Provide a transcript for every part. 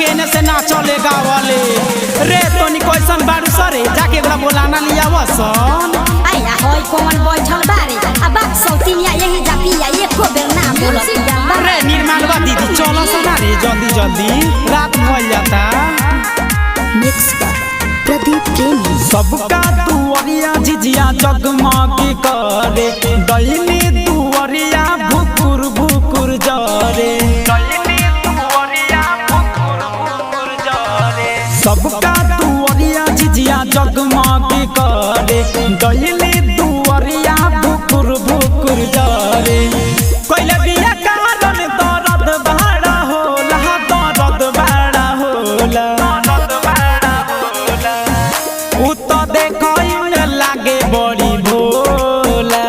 केने से ना चलेगा वाले रे तोनी कैसन बारू सरे जाके एकरा बोलाना लिया वसन आया होय कौन बैठल बारे अब बात सौतिनिया यही जातिया एको बेर ना बोलत जाला रे निर्मलवा दीदी चलो सना रे जल्दी जल्दी रात भइल जाता मिक्स कर प्रदीप प्रेमी सबका दुआरिया झिझिया जगमग करे दैनी दुआरिया भुकुर भुकुर जरे सबका दुआरिया झिझिया जगमग करे दैनी दुआरिया भुकुर भुकुर जरे कोइले बिया कारण दर्द बड़ा होला दर्द बड़ा होला उ तो देखई में लागे बड़ी भोला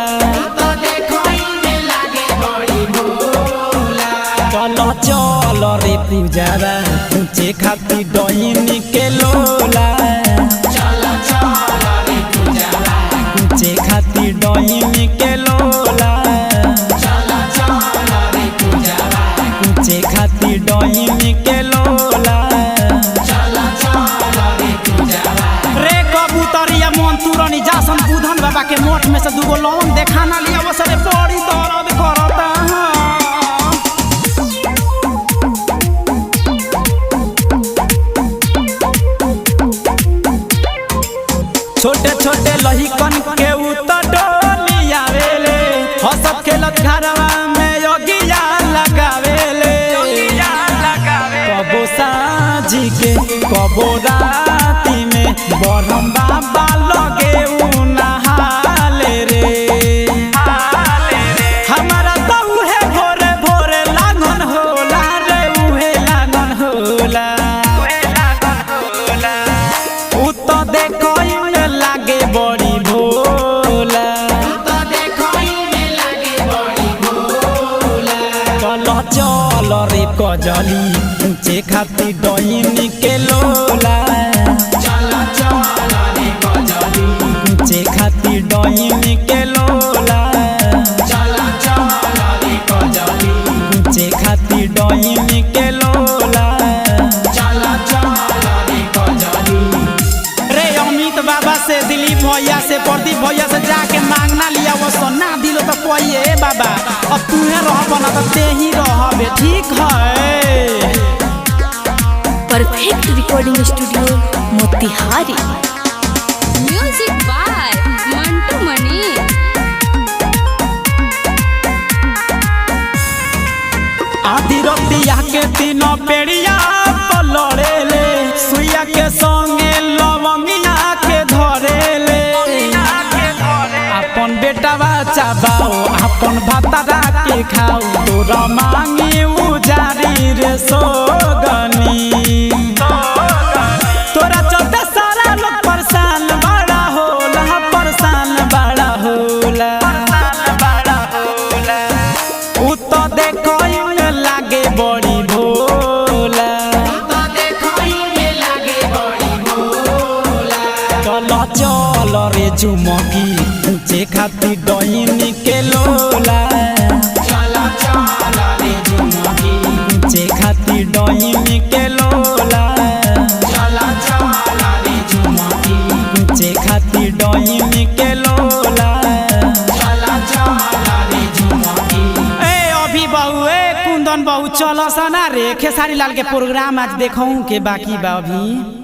चलो चलो रे पूजारा पूछे खाती डोइनी के लोला पूछे खाती डोइनी के लोला पूछे खाती डोइनी के लोला रे कबूतरिया मन तुरनी जासन बुधन बाबा के मोठ में से दुगो लौंग देखाना लिया वसरे बड़ी दर्द करता छोटे छोटे लहिकन के उतर डोली आवेले हंसत खेलत घरवा में योगिया लगावेले कबो साझी के कबो राती में बरहम बाबा लगे उ नहाले रे हमारा तो उहे भोरे भोरे लागन होला रे उहे लागन होला उ तो देखो लागे बड़ी भोला चलो चलो रे कजली पूछे खाती डोइनी के लोला पूछे खाती डोइनी के लोला पूछे खाती डोइनी के लोला बाबा से दिलीप भैया से प्रदीप भैया से जाके मांगना लिया वो सोना दिलो तो कोई बाबा अब तुम्हें रह बना तो ते ही रहबे ठीक है perfect recording studio Motihari music by Mantu Mani आधी रतिया के तीनों पेड़िया पलड़े ले सुइया के संगे लवंगिया के धरे ले अपन बेटावा चाबाओ अपन भातारा के खाओ तोरा मांगी उजारी रे सोगनी तोरा चलते सारा लोग परेशान बड़ा होला परेशान बड़ा होला उ तो देखो लागे बड़ी भोला चलो चलो रे झुमकी पूछे खाती डोइनी के लोला पूछे खाती डोइनी के लोला पूछे खाती डोइनी के लोला कुंदन बहु चलो सना रे खेसारी लाल के प्रोग्राम आज देखूं के बाकी बा अभी।